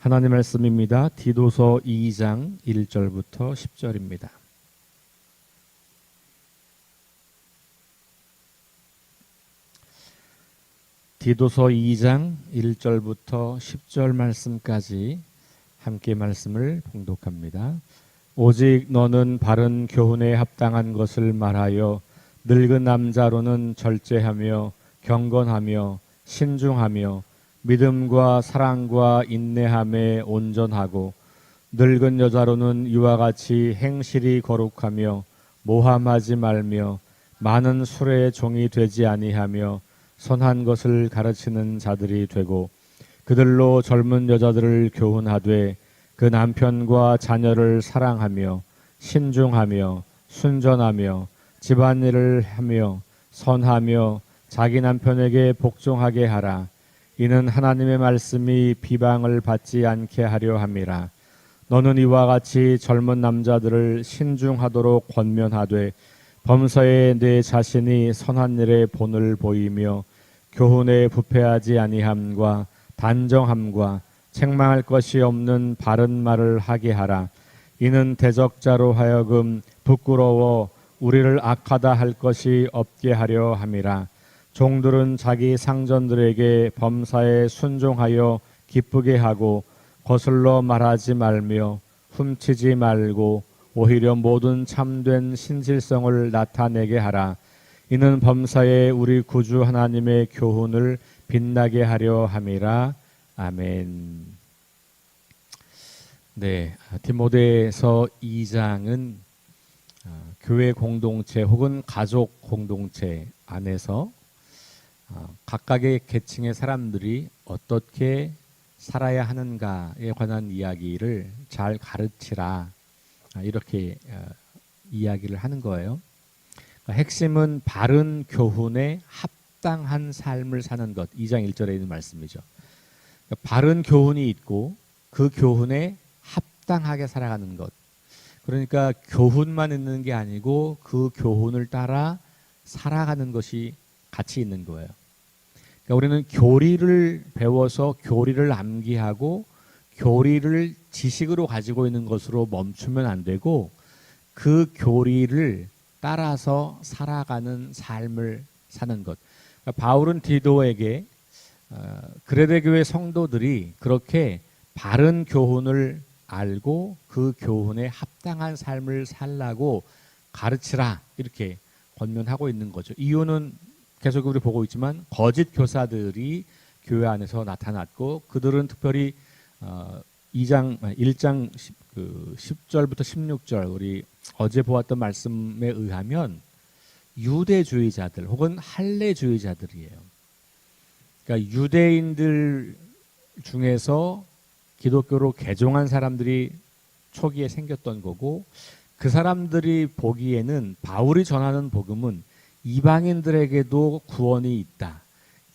하나님 말씀입니다. 디도서 2장 1절부터 10절입니다. 디도서 2장 1절부터 10절 말씀까지 함께 말씀을 봉독합니다. 오직 너는 바른 교훈에 합당한 것을 말하여 늙은 남자로는 절제하며 경건하며 신중하며 믿음과 사랑과 인내함에 온전하고 늙은 여자로는 이와 같이 행실이 거룩하며 모함하지 말며 많은 술의 종이 되지 아니하며 선한 것을 가르치는 자들이 되고 그들로 젊은 여자들을 교훈하되 그 남편과 자녀를 사랑하며 신중하며 순전하며 집안일을 하며 선하며 자기 남편에게 복종하게 하라. 이는 하나님의 말씀이 비방을 받지 않게 하려 함이라. 너는 이와 같이 젊은 남자들을 신중하도록 권면하되 범사에 내 자신이 선한 일에 본을 보이며 교훈에 부패하지 아니함과 단정함과 책망할 것이 없는 바른 말을 하게 하라. 이는 대적자로 하여금 부끄러워 우리를 악하다 할 것이 없게 하려 함이라. 종들은 자기 상전들에게 범사에 순종하여 기쁘게 하고 거슬러 말하지 말며 훔치지 말고 오히려 모든 참된 신실성을 나타내게 하라. 이는 범사에 우리 구주 하나님의 교훈을 빛나게 하려 함이라. 아멘. 네, 디모데서 2장은 교회 공동체 혹은 가족 공동체 안에서 각각의 계층의 사람들이 어떻게 살아야 하는가에 관한 이야기를 잘 가르치라, 이렇게 이야기를 하는 거예요. 핵심은 바른 교훈에 합당한 삶을 사는 것, 2장 1절에 있는 말씀이죠. 바른 교훈이 있고 그 교훈에 합당하게 살아가는 것. 그러니까 교훈만 있는 게 아니고 그 교훈을 따라 살아가는 것이 같이 있는 거예요. 그러니까 우리는 교리를 배워서 교리를 암기하고 교리를 지식으로 가지고 있는 것으로 멈추면 안 되고 그 교리를 따라서 살아가는 삶을 사는 것. 그러니까 바울은 디도에게 그레데 교회 성도들이 그렇게 바른 교훈을 알고 그 교훈에 합당한 삶을 살라고 가르치라, 이렇게 권면하고 있는 거죠. 이유는 계속 우리 보고 있지만 거짓 교사들이 교회 안에서 나타났고 그들은 특별히 1장 10절부터 16절 우리 어제 보았던 말씀에 의하면 유대주의자들 혹은 할례주의자들이에요. 그러니까 유대인들 중에서 기독교로 개종한 사람들이 초기에 생겼던 거고 그 사람들이 보기에는 바울이 전하는 복음은 이방인들에게도 구원이 있다.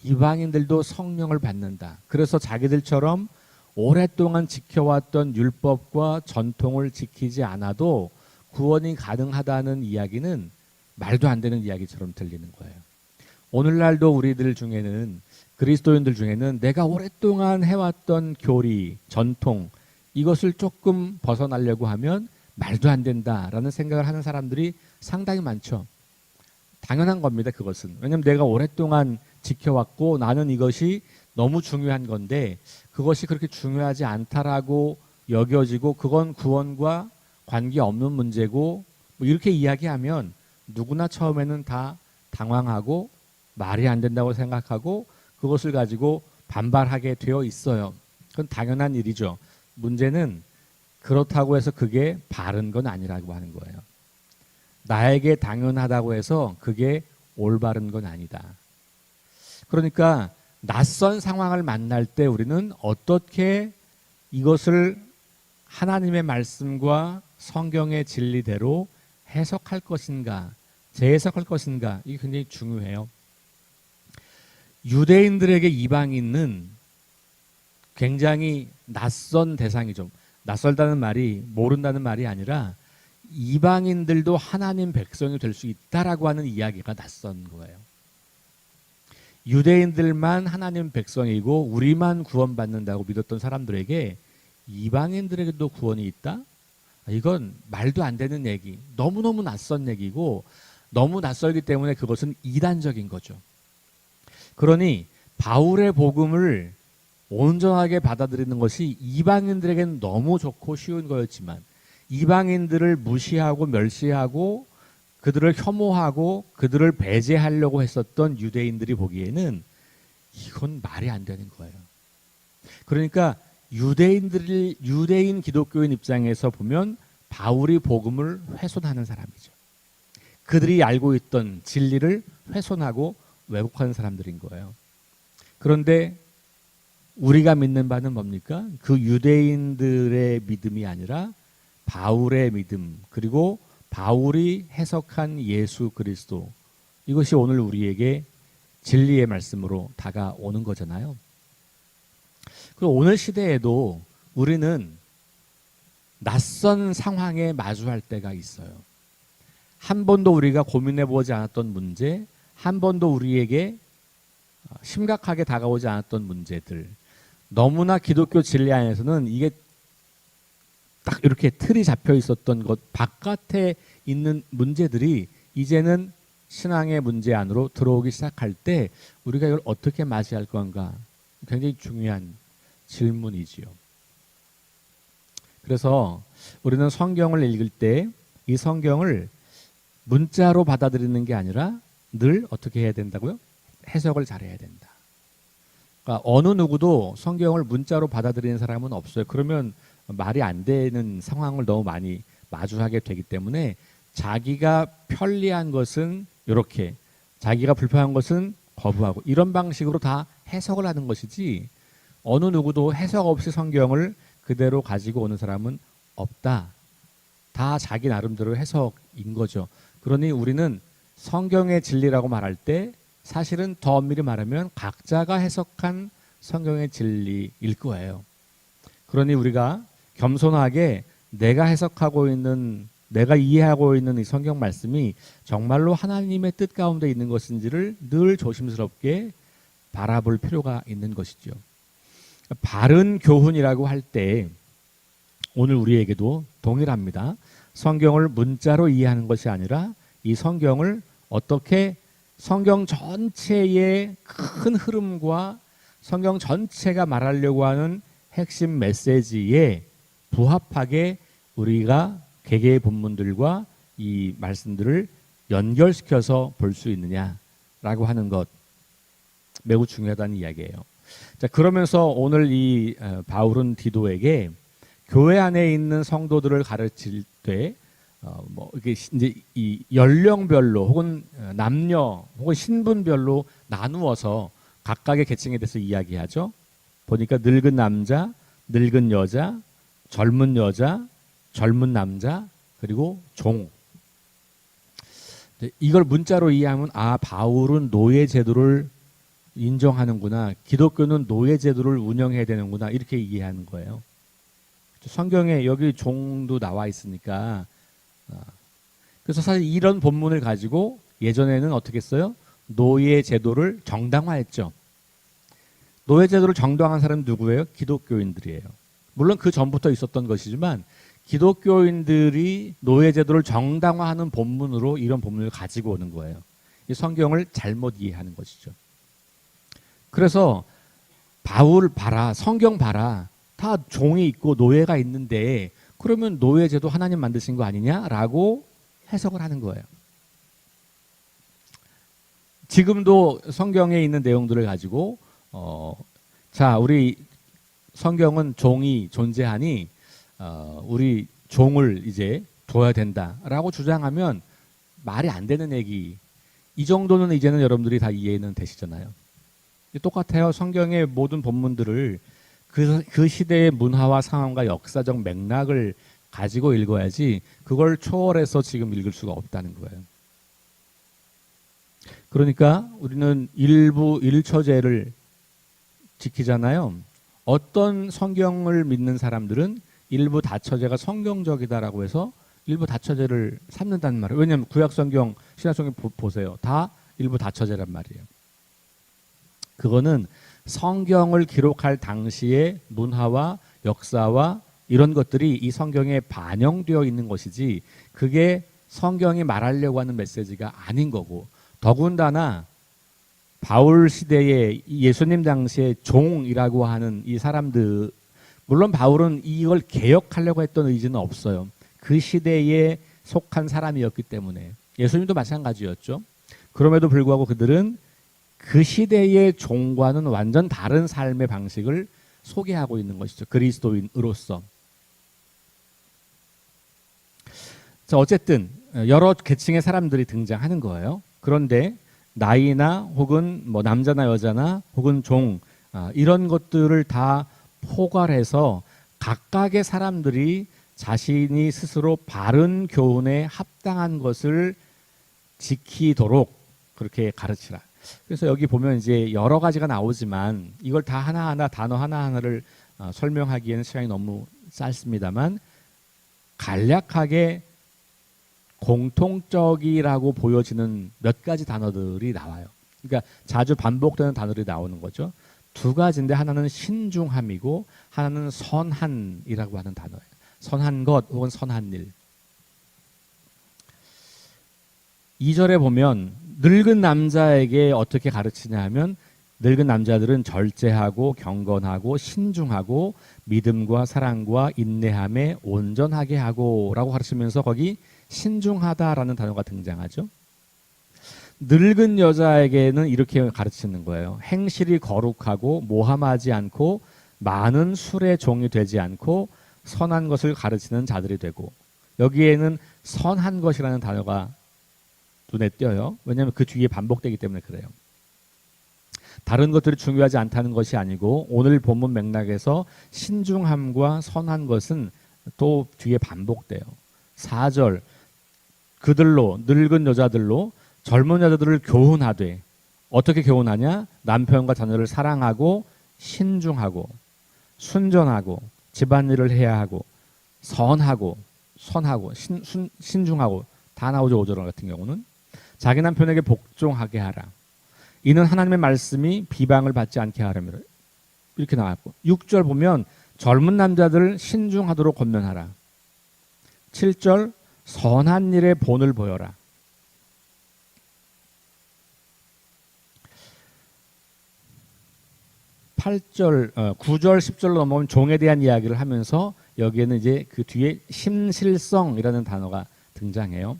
이방인들도 성령을 받는다. 그래서 자기들처럼 오랫동안 지켜왔던 율법과 전통을 지키지 않아도 구원이 가능하다는 이야기는 말도 안 되는 이야기처럼 들리는 거예요. 오늘날도 우리들 중에는, 그리스도인들 중에는 내가 오랫동안 해왔던 교리, 전통, 이것을 조금 벗어나려고 하면 말도 안 된다라는 생각을 하는 사람들이 상당히 많죠. 당연한 겁니다, 그것은. 왜냐하면 내가 오랫동안 지켜왔고 나는 이것이 너무 중요한 건데 그것이 그렇게 중요하지 않다라고 여겨지고 그건 구원과 관계없는 문제고 뭐 이렇게 이야기하면 누구나 처음에는 다 당황하고 말이 안 된다고 생각하고 그것을 가지고 반발하게 되어 있어요. 그건 당연한 일이죠. 문제는 그렇다고 해서 그게 바른 건 아니라고 하는 거예요. 나에게 당연하다고 해서 그게 올바른 건 아니다. 그러니까 낯선 상황을 만날 때 우리는 어떻게 이것을 하나님의 말씀과 성경의 진리대로 해석할 것인가, 재해석할 것인가, 이게 굉장히 중요해요. 유대인들에게 이방인은 굉장히 낯선 대상이죠. 낯설다는 말이 모른다는 말이 아니라 이방인들도 하나님 백성이 될 수 있다라고 하는 이야기가 낯선 거예요. 유대인들만 하나님 백성이고 우리만 구원받는다고 믿었던 사람들에게 이방인들에게도 구원이 있다? 이건 말도 안 되는 얘기, 너무너무 낯선 얘기고 너무 낯설기 때문에 그것은 이단적인 거죠. 그러니 바울의 복음을 온전하게 받아들이는 것이 이방인들에게는 너무 좋고 쉬운 거였지만 이방인들을 무시하고 멸시하고 그들을 혐오하고 그들을 배제하려고 했었던 유대인들이 보기에는 이건 말이 안 되는 거예요. 그러니까 유대인 기독교인 입장에서 보면 바울이 복음을 훼손하는 사람이죠. 그들이 알고 있던 진리를 훼손하고 왜곡하는 사람들인 거예요. 그런데 우리가 믿는 바는 뭡니까? 그 유대인들의 믿음이 아니라 바울의 믿음, 그리고 바울이 해석한 예수 그리스도, 이것이 오늘 우리에게 진리의 말씀으로 다가오는 거잖아요. 그리고 오늘 시대에도 우리는 낯선 상황에 마주할 때가 있어요. 한 번도 우리가 고민해 보지 않았던 문제, 한 번도 우리에게 심각하게 다가오지 않았던 문제들, 너무나 기독교 진리 안에서는 이게 딱 이렇게 틀이 잡혀 있었던 것 바깥에 있는 문제들이 이제는 신앙의 문제 안으로 들어오기 시작할 때 우리가 이걸 어떻게 맞이할 건가, 굉장히 중요한 질문이지요. 그래서 우리는 성경을 읽을 때 이 성경을 문자로 받아들이는 게 아니라 늘 어떻게 해야 된다고요? 해석을 잘해야 된다. 그러니까 어느 누구도 성경을 문자로 받아들이는 사람은 없어요. 그러면 말이 안 되는 상황을 너무 많이 마주하게 되기 때문에 자기가 편리한 것은 이렇게, 자기가 불편한 것은 거부하고, 이런 방식으로 다 해석을 하는 것이지 어느 누구도 해석 없이 성경을 그대로 가지고 오는 사람은 없다. 다 자기 나름대로 해석인 거죠. 그러니 우리는 성경의 진리라고 말할 때 사실은 더 엄밀히 말하면 각자가 해석한 성경의 진리일 거예요. 그러니 우리가 겸손하게 내가 해석하고 있는, 내가 이해하고 있는 이 성경 말씀이 정말로 하나님의 뜻 가운데 있는 것인지를 늘 조심스럽게 바라볼 필요가 있는 것이죠. 바른 교훈이라고 할 때 오늘 우리에게도 동일합니다. 성경을 문자로 이해하는 것이 아니라 이 성경을 어떻게 성경 전체의 큰 흐름과 성경 전체가 말하려고 하는 핵심 메시지에 부합하게 우리가 개개의 본문들과 이 말씀들을 연결시켜서 볼 수 있느냐라고 하는 것, 매우 중요하다는 이야기예요. 자, 그러면서 오늘 이 바울은 디도에게 교회 안에 있는 성도들을 가르칠 때 이게 이제 이 연령별로 혹은 남녀 혹은 신분별로 나누어서 각각의 계층에 대해서 이야기하죠. 보니까 늙은 남자, 늙은 여자, 젊은 남자, 그리고 종. 이걸 문자로 이해하면 바울은 노예 제도를 인정하는구나, 기독교는 노예 제도를 운영해야 되는구나, 이렇게 이해하는 거예요. 성경에 여기 종도 나와 있으니까. 그래서 사실 이런 본문을 가지고 예전에는 어떻게 했어요? 노예 제도를 정당화했죠. 노예 제도를 정당화한 사람은 누구예요? 기독교인들이에요. 물론 그 전부터 있었던 것이지만 기독교인들이 노예 제도를 정당화하는 본문으로 이런 본문을 가지고 오는 거예요. 이 성경을 잘못 이해하는 것이죠. 그래서 바울 봐라, 성경 봐라, 다 종이 있고 노예가 있는데 그러면 노예 제도 하나님 만드신 거 아니냐라고 해석을 하는 거예요. 지금도 성경에 있는 내용들을 가지고 자, 우리 성경은 종이 존재하니 우리 종을 이제 둬야 된다라고 주장하면 말이 안 되는 얘기. 이 정도는 이제는 여러분들이 다 이해는 되시잖아요. 똑같아요. 성경의 모든 본문들을 그 시대의 문화와 상황과 역사적 맥락을 가지고 읽어야지 그걸 초월해서 지금 읽을 수가 없다는 거예요. 그러니까 우리는 일부 일처제를 지키잖아요. 어떤 성경을 믿는 사람들은 일부 다처제가 성경적이다라고 해서 일부 다처제를 삼는다는 말이에요. 왜냐하면 구약성경, 신약성경 보세요. 다 일부 다처제란 말이에요. 그거는 성경을 기록할 당시의 문화와 역사와 이런 것들이 이 성경에 반영되어 있는 것이지 그게 성경이 말하려고 하는 메시지가 아닌 거고, 더군다나 바울 시대에 예수님 당시에 종이라고 하는 이 사람들, 물론 바울은 이걸 개혁하려고 했던 의지는 없어요. 그 시대에 속한 사람이었기 때문에. 예수님도 마찬가지였죠. 그럼에도 불구하고 그들은 그 시대의 종과는 완전 다른 삶의 방식을 소개하고 있는 것이죠. 그리스도인으로서. 자, 어쨌든 여러 계층의 사람들이 등장하는 거예요. 그런데 나이나 혹은 뭐 남자나 여자나 혹은 종, 이런 것들을 다 포괄해서 각각의 사람들이 자신이 스스로 바른 교훈에 합당한 것을 지키도록 그렇게 가르치라. 그래서 여기 보면 이제 여러 가지가 나오지만 이걸 다 하나하나 단어 하나하나를 설명하기에는 시간이 너무 짧습니다만 간략하게 공통적이라고 보여지는 몇 가지 단어들이 나와요. 그러니까 자주 반복되는 단어들이 나오는 거죠. 두 가지인데 하나는 신중함이고 하나는 선한이라고 하는 단어예요. 선한 것 혹은 선한 일. 2절에 보면 늙은 남자에게 어떻게 가르치냐 하면 늙은 남자들은 절제하고 경건하고 신중하고 믿음과 사랑과 인내함에 온전하게 하고 라고 가르치면서 거기 신중하다라는 단어가 등장하죠. 늙은 여자에게는 이렇게 가르치는 거예요. 행실이 거룩하고 모함하지 않고 많은 술의 종이 되지 않고 선한 것을 가르치는 자들이 되고, 여기에는 선한 것이라는 단어가 눈에 띄어요. 왜냐하면 그 뒤에 반복되기 때문에 그래요. 다른 것들이 중요하지 않다는 것이 아니고 오늘 본문 맥락에서 신중함과 선한 것은 또 뒤에 반복돼요. 4절 그들로 늙은 여자들로 젊은 여자들을 교훈하되, 어떻게 교훈하냐? 남편과 자녀를 사랑하고 신중하고 순전하고 집안일을 해야 하고 선하고 신중하고 다 나오죠. 5절 같은 경우는 자기 남편에게 복종하게 하라. 이는 하나님의 말씀이 비방을 받지 않게 하려면, 이렇게 나왔고, 6절 보면 젊은 남자들 신중하도록 권면하라. 7절 선한 일에 본을 보여라. 8절, 9절, 10절로 넘어오면 종에 대한 이야기를 하면서 여기에는 이제 그 뒤에 심실성이라는 단어가 등장해요.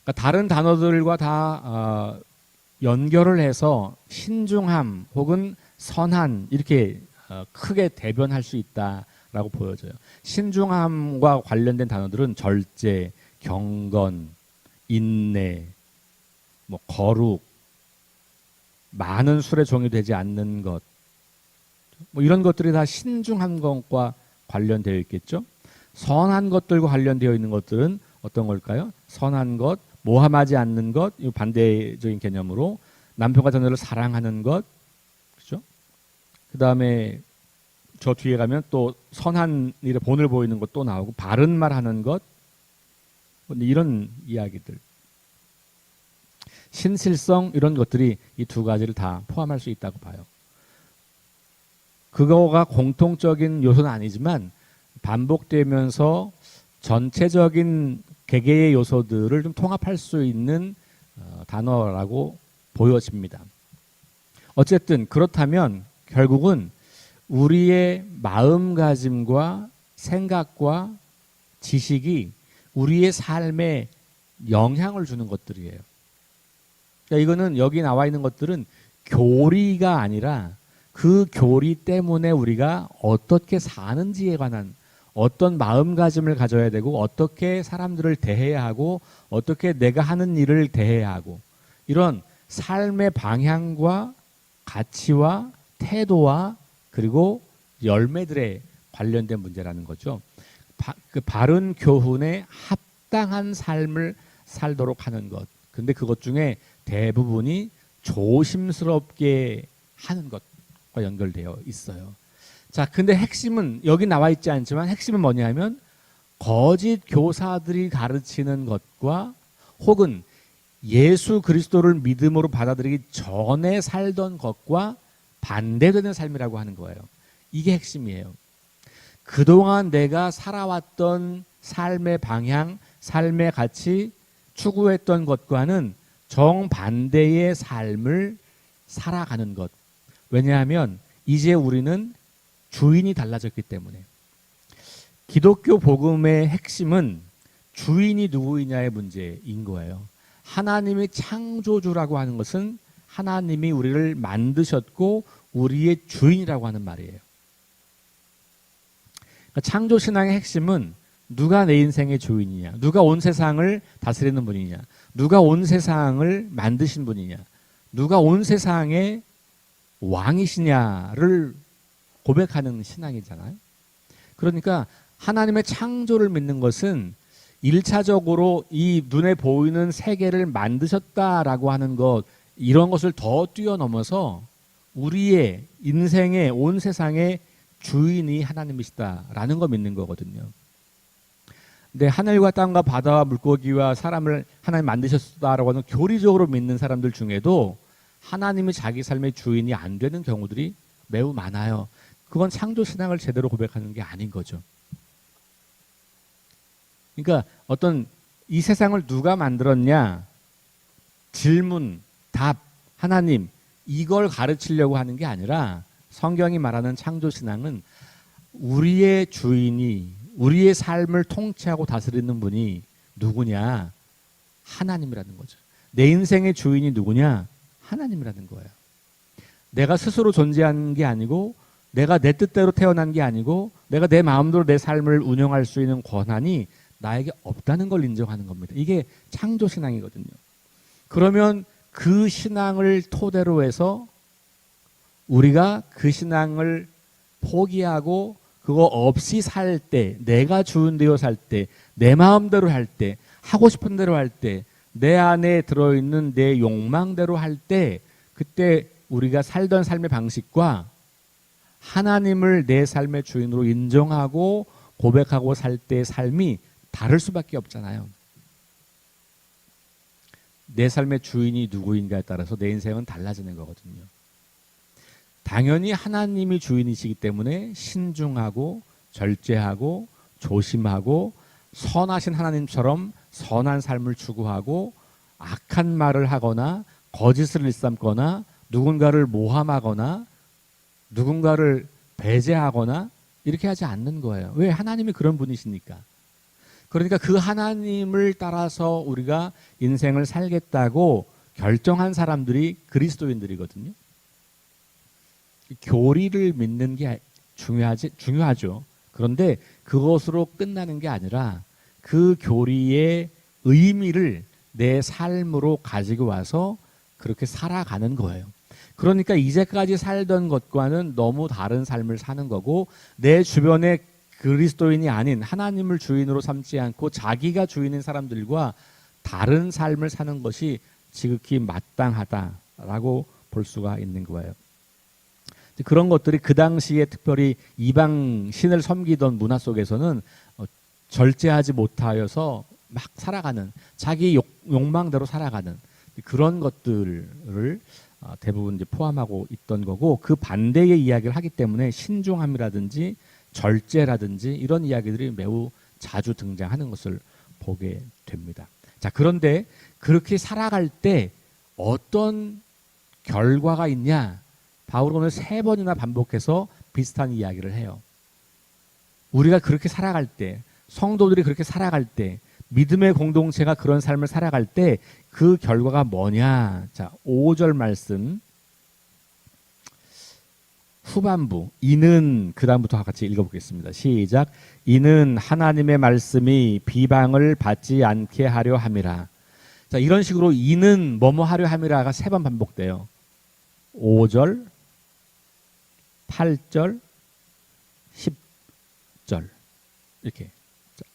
그러니까 다른 단어들과 다 연결을 해서 신중함 혹은 선한 이렇게 크게 대변할 수 있다라고 보여져요. 신중함과 관련된 단어들은 절제, 경건, 인내, 뭐 거룩, 많은 술의 종이 되지 않는 것, 뭐 이런 것들이 다 신중한 것과 관련되어 있겠죠. 선한 것들과 관련되어 있는 것들은 어떤 걸까요? 선한 것, 모함하지 않는 것, 이 반대적인 개념으로 남편과 자녀를 사랑하는 것, 그렇죠? 그 다음에 저 뒤에 가면 또 선한 일에 본을 보이는 것 또 나오고 바른 말 하는 것, 이런 이야기들. 신실성 이런 것들이 이 두 가지를 다 포함할 수 있다고 봐요. 그거가 공통적인 요소는 아니지만 반복되면서 전체적인 개개의 요소들을 좀 통합할 수 있는 단어라고 보여집니다. 어쨌든 그렇다면 결국은 우리의 마음가짐과 생각과 지식이 우리의 삶에 영향을 주는 것들이에요. 그러니까 이거는 여기 나와 있는 것들은 교리가 아니라 그 교리 때문에 우리가 어떻게 사는지에 관한 어떤 마음가짐을 가져야 되고 어떻게 사람들을 대해야 하고 어떻게 내가 하는 일을 대해야 하고 이런 삶의 방향과 가치와 태도와 그리고 열매들에 관련된 문제라는 거죠. 그 바른 교훈에 합당한 삶을 살도록 하는 것. 근데 그것 중에 대부분이 조심스럽게 하는 것과 연결되어 있어요. 자, 근데 핵심은 여기 나와 있지 않지만 핵심은 뭐냐면 거짓 교사들이 가르치는 것과 혹은 예수 그리스도를 믿음으로 받아들이기 전에 살던 것과 반대되는 삶이라고 하는 거예요. 이게 핵심이에요. 그동안 내가 살아왔던 삶의 방향, 삶의 가치, 추구했던 것과는 정반대의 삶을 살아가는 것. 왜냐하면 이제 우리는 주인이 달라졌기 때문에. 기독교 복음의 핵심은 주인이 누구이냐의 문제인 거예요. 하나님이 창조주라고 하는 것은 하나님이 우리를 만드셨고 우리의 주인이라고 하는 말이에요. 그러니까 창조신앙의 핵심은 누가 내 인생의 주인이냐, 누가 온 세상을 다스리는 분이냐, 누가 온 세상을 만드신 분이냐, 누가 온 세상의 왕이시냐를 고백하는 신앙이잖아요. 그러니까 하나님의 창조를 믿는 것은 1차적으로 이 눈에 보이는 세계를 만드셨다라고 하는 것, 이런 것을 더 뛰어넘어서 우리의 인생의 온 세상의 주인이 하나님이시다라는 거 믿는 거거든요. 근데 하늘과 땅과 바다와 물고기와 사람을 하나님 만드셨다라고 하는 교리적으로 믿는 사람들 중에도 하나님이 자기 삶의 주인이 안 되는 경우들이 매우 많아요. 그건 창조신앙을 제대로 고백하는 게 아닌 거죠. 그러니까 어떤 이 세상을 누가 만들었냐, 질문, 답, 하나님, 이걸 가르치려고 하는 게 아니라 성경이 말하는 창조신앙은 우리의 주인이, 우리의 삶을 통치하고 다스리는 분이 누구냐? 하나님이라는 거죠. 내 인생의 주인이 누구냐? 하나님이라는 거예요. 내가 스스로 존재하는 게 아니고, 내가 내 뜻대로 태어난 게 아니고, 내가 내 마음대로 내 삶을 운영할 수 있는 권한이 나에게 없다는 걸 인정하는 겁니다. 이게 창조신앙이거든요. 그러면 그 신앙을 토대로 해서 우리가 그 신앙을 포기하고 그거 없이 살 때, 내가 주인 되어 살 때, 내 마음대로 할 때, 하고 싶은 대로 할 때, 내 안에 들어있는 내 욕망대로 할 때, 그때 우리가 살던 삶의 방식과 하나님을 내 삶의 주인으로 인정하고 고백하고 살 때의 삶이 다를 수밖에 없잖아요. 내 삶의 주인이 누구인가에 따라서 내 인생은 달라지는 거거든요. 당연히 하나님이 주인이시기 때문에 신중하고 절제하고 조심하고 선하신 하나님처럼 선한 삶을 추구하고 악한 말을 하거나 거짓을 일삼거나 누군가를 모함하거나 누군가를 배제하거나 이렇게 하지 않는 거예요. 왜? 하나님이 그런 분이시니까. 그러니까 그 하나님을 따라서 우리가 인생을 살겠다고 결정한 사람들이 그리스도인들이거든요. 교리를 믿는 게 중요하죠. 그런데 그것으로 끝나는 게 아니라 그 교리의 의미를 내 삶으로 가지고 와서 그렇게 살아가는 거예요. 그러니까 이제까지 살던 것과는 너무 다른 삶을 사는 거고, 내 주변에 그리스도인이 아닌 하나님을 주인으로 삼지 않고 자기가 주인인 사람들과 다른 삶을 사는 것이 지극히 마땅하다라고 볼 수가 있는 거예요. 그런 것들이 그 당시에 특별히 이방 신을 섬기던 문화 속에서는 절제하지 못하여서 막 살아가는, 자기 욕망대로 살아가는 그런 것들을 대부분 이제 포함하고 있던 거고, 그 반대의 이야기를 하기 때문에 신중함이라든지 절제라든지 이런 이야기들이 매우 자주 등장하는 것을 보게 됩니다. 자, 그런데 그렇게 살아갈 때 어떤 결과가 있냐? 바울은 오늘 3번이나 반복해서 비슷한 이야기를 해요. 우리가 그렇게 살아갈 때, 성도들이 그렇게 살아갈 때, 믿음의 공동체가 그런 삶을 살아갈 때 그 결과가 뭐냐? 자, 5절 말씀 후반부, 이는, 그 다음부터 같이 읽어보겠습니다. 시작. 이는 하나님의 말씀이 비방을 받지 않게 하려 함이라. 자, 이런 식으로 이는 뭐뭐 하려 함이라가 3번 반복돼요. 5절, 8절, 10절 이렇게.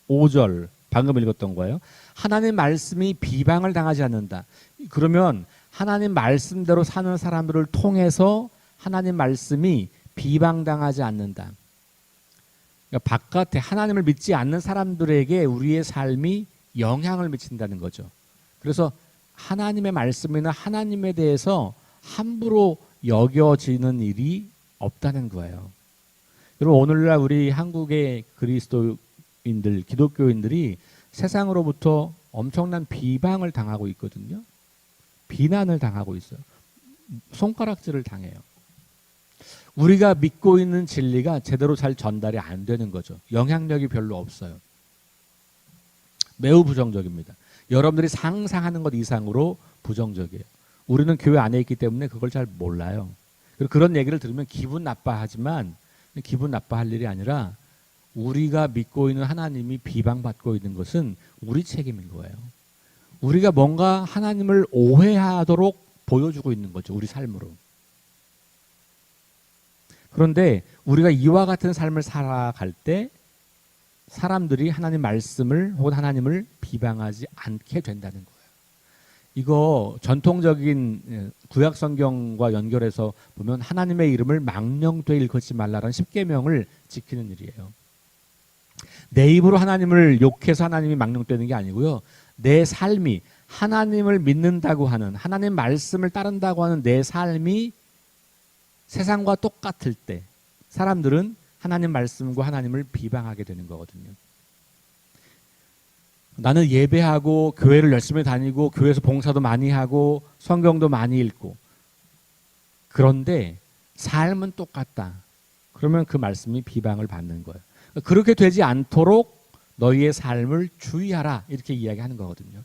5절 방금 읽었던 거예요. 하나님 말씀이 비방을 당하지 않는다. 그러면 하나님 말씀대로 사는 사람들을 통해서 하나님 말씀이 비방당하지 않는다. 그러니까 바깥에 하나님을 믿지 않는 사람들에게 우리의 삶이 영향을 미친다는 거죠. 그래서 하나님의 말씀이나 하나님에 대해서 함부로 여겨지는 일이 없다는 거예요. 여러분 오늘날 우리 한국의 그리스도인들, 기독교인들이 세상으로부터 엄청난 비방을 당하고 있거든요. 비난을 당하고 있어요. 손가락질을 당해요. 우리가 믿고 있는 진리가 제대로 잘 전달이 안 되는 거죠. 영향력이 별로 없어요. 매우 부정적입니다. 여러분들이 상상하는 것 이상으로 부정적이에요. 우리는 교회 안에 있기 때문에 그걸 잘 몰라요. 그리고 그런 얘기를 들으면 기분 나빠하지만 기분 나빠할 일이 아니라 우리가 믿고 있는 하나님이 비방받고 있는 것은 우리 책임인 거예요. 우리가 뭔가 하나님을 오해하도록 보여주고 있는 거죠. 우리 삶으로. 그런데 우리가 이와 같은 삶을 살아갈 때 사람들이 하나님 말씀을 혹은 하나님을 비방하지 않게 된다는 거예요. 이거 전통적인 구약 성경과 연결해서 보면 하나님의 이름을 망령되이 일컫지 말라라는 십계명을 지키는 일이에요. 내 입으로 하나님을 욕해서 하나님이 망령되는 게 아니고요. 내 삶이 하나님을 믿는다고 하는, 하나님 말씀을 따른다고 하는 내 삶이 세상과 똑같을 때 사람들은 하나님 말씀과 하나님을 비방하게 되는 거거든요. 나는 예배하고 교회를 열심히 다니고 교회에서 봉사도 많이 하고 성경도 많이 읽고 그런데 삶은 똑같다. 그러면 그 말씀이 비방을 받는 거예요. 그렇게 되지 않도록 너희의 삶을 주의하라 이렇게 이야기하는 거거든요.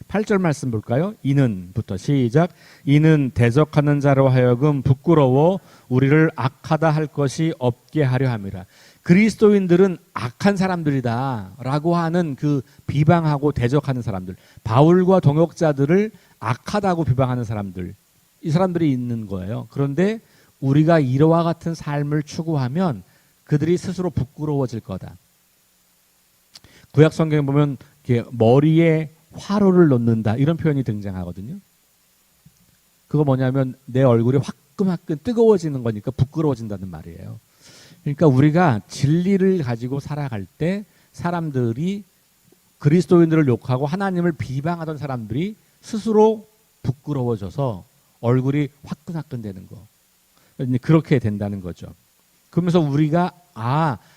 8절 말씀 볼까요? 이는부터 시작. 이는 대적하는 자로 하여금 부끄러워 우리를 악하다 할 것이 없게 하려 함이라. 그리스도인들은 악한 사람들이다 라고 하는 그 비방하고 대적하는 사람들, 바울과 동역자들을 악하다고 비방하는 사람들, 이 사람들이 있는 거예요. 그런데 우리가 이와 같은 삶을 추구하면 그들이 스스로 부끄러워질 거다. 구약 성경에 보면 머리에 화로를 놓는다 이런 표현이 등장하거든요. 그거 뭐냐면 내 얼굴이 화끈화끈 뜨거워지는 거니까 부끄러워진다는 말이에요. 그러니까 우리가 진리를 가지고 살아갈 때 사람들이 그리스도인들을 욕하고 하나님을 비방하던 사람들이 스스로 부끄러워져서 얼굴이 화끈화끈 되는 거. 그렇게 된다는 거죠. 그러면서 우리가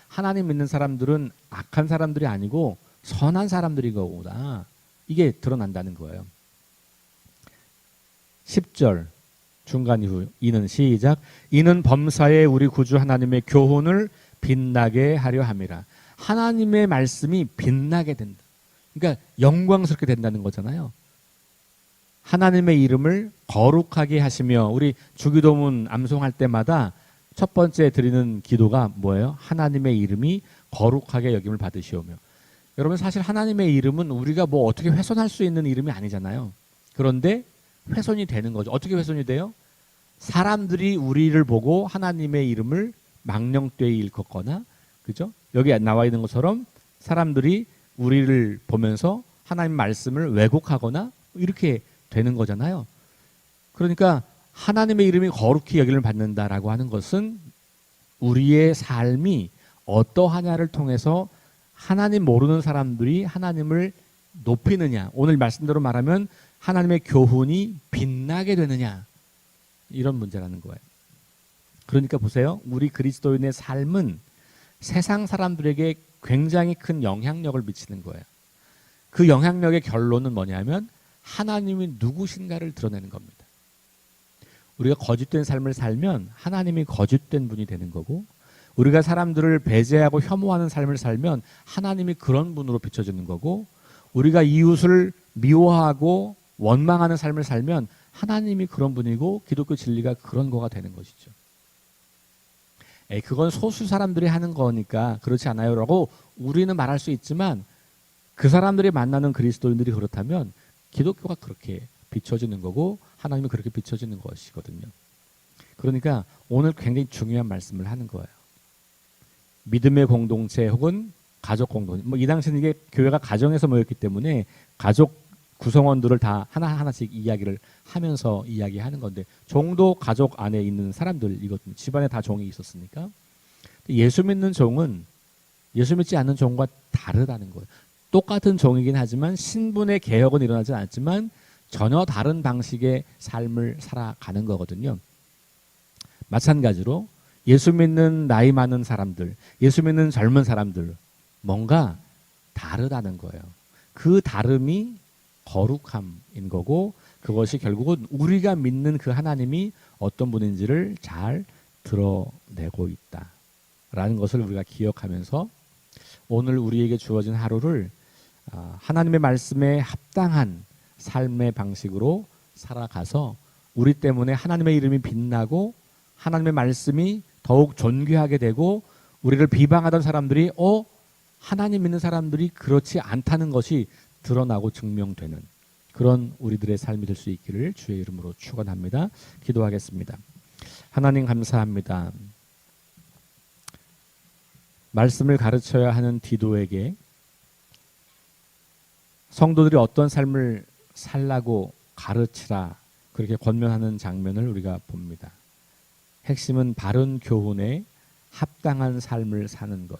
하나님 믿는 사람들은 악한 사람들이 아니고 선한 사람들인 거구나. 이게 드러난다는 거예요. 10절 중간 이후 이는 시작. 이는 범사에 우리 구주 하나님의 교훈을 빛나게 하려 함이라. 하나님의 말씀이 빛나게 된다. 그러니까 영광스럽게 된다는 거잖아요. 하나님의 이름을 거룩하게 하시며 우리 주기도문 암송할 때마다 첫 번째 드리는 기도가 뭐예요? 하나님의 이름이 거룩하게 여김을 받으시오며. 여러분 사실 하나님의 이름은 우리가 뭐 어떻게 훼손할 수 있는 이름이 아니잖아요. 그런데 훼손이 되는 거죠. 어떻게 훼손이 돼요? 사람들이 우리를 보고 하나님의 이름을 망령되이 일컫거나, 그죠? 여기 나와 있는 것처럼 사람들이 우리를 보면서 하나님 말씀을 왜곡하거나 이렇게 되는 거잖아요. 그러니까 하나님의 이름이 거룩히 여김을 받는다라고 하는 것은 우리의 삶이 어떠하냐를 통해서 하나님 모르는 사람들이 하나님을 높이느냐, 오늘 말씀대로 말하면 하나님의 교훈이 빛나게 되느냐, 이런 문제라는 거예요. 그러니까 보세요. 우리 그리스도인의 삶은 세상 사람들에게 굉장히 큰 영향력을 미치는 거예요. 그 영향력의 결론은 뭐냐면 하나님이 누구신가를 드러내는 겁니다. 우리가 거짓된 삶을 살면 하나님이 거짓된 분이 되는 거고, 우리가 사람들을 배제하고 혐오하는 삶을 살면 하나님이 그런 분으로 비춰지는 거고, 우리가 이웃을 미워하고 원망하는 삶을 살면 하나님이 그런 분이고 기독교 진리가 그런 거가 되는 것이죠. 그건 소수 사람들이 하는 거니까 그렇지 않아요 라고 우리는 말할 수 있지만 그 사람들이 만나는 그리스도인들이 그렇다면 기독교가 그렇게 비춰지는 거고 하나님이 그렇게 비춰지는 것이거든요. 그러니까 오늘 굉장히 중요한 말씀을 하는 거예요. 믿음의 공동체 혹은 가족 공동체. 이 당시는 이게 교회가 가정에서 모였기 때문에 가족 구성원들을 다 하나하나씩 이야기를 하면서 이야기하는 건데, 종도 가족 안에 있는 사람들이거든요. 집안에 다 종이 있었으니까. 예수 믿는 종은 예수 믿지 않는 종과 다르다는 거예요. 똑같은 종이긴 하지만 신분의 개혁은 일어나지 않았지만 전혀 다른 방식의 삶을 살아가는 거거든요. 마찬가지로 예수 믿는 나이 많은 사람들, 예수 믿는 젊은 사람들 뭔가 다르다는 거예요. 그 다름이 거룩함인 거고 그것이 결국은 우리가 믿는 그 하나님이 어떤 분인지를 잘 드러내고 있다라는 것을 우리가 기억하면서 오늘 우리에게 주어진 하루를 하나님의 말씀에 합당한 삶의 방식으로 살아가서 우리 때문에 하나님의 이름이 빛나고 하나님의 말씀이 더욱 존귀하게 되고 우리를 비방하던 사람들이 하나님 믿는 사람들이 그렇지 않다는 것이 드러나고 증명되는 그런 우리들의 삶이 될 수 있기를 주의 이름으로 축원합니다. 기도하겠습니다. 하나님 감사합니다. 말씀을 가르쳐야 하는 디도에게 성도들이 어떤 삶을 살라고 가르치라 그렇게 권면하는 장면을 우리가 봅니다. 핵심은 바른 교훈에 합당한 삶을 사는 것.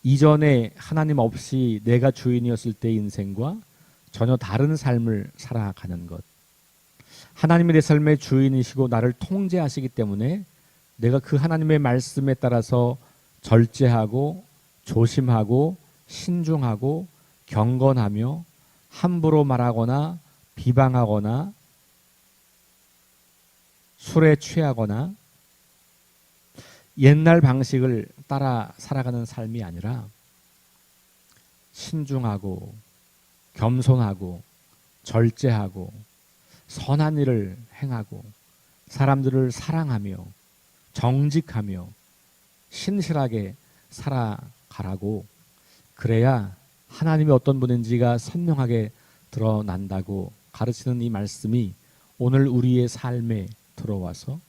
이전에 하나님 없이 내가 주인이었을 때의 인생과 전혀 다른 삶을 살아가는 것. 하나님이 내 삶의 주인이시고 나를 통제하시기 때문에 내가 그 하나님의 말씀에 따라서 절제하고 조심하고 신중하고 경건하며 함부로 말하거나 비방하거나 술에 취하거나 옛날 방식을 따라 살아가는 삶이 아니라 신중하고 겸손하고 절제하고 선한 일을 행하고 사람들을 사랑하며 정직하며 신실하게 살아가라고 그래야 하나님이 어떤 분인지가 선명하게 드러난다고 가르치는 이 말씀이 오늘 우리의 삶에 들어와서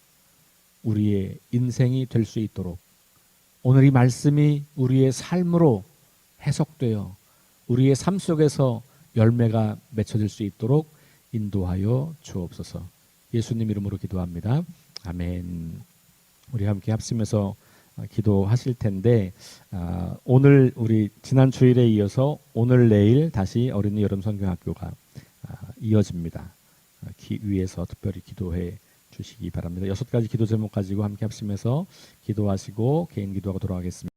우리의 인생이 될 수 있도록 오늘 이 말씀이 우리의 삶으로 해석되어 우리의 삶 속에서 열매가 맺혀질 수 있도록 인도하여 주옵소서. 예수님 이름으로 기도합니다. 아멘. 우리 함께 합심해서 기도하실 텐데 오늘 우리 지난 주일에 이어서 오늘 내일 다시 어린이 여름 성경학교가 이어집니다. 위해서 특별히 기도해 주시기 바랍니다. 6가지 기도 제목 가지고 함께 합심해서 기도하시고 개인 기도하고 돌아가겠습니다.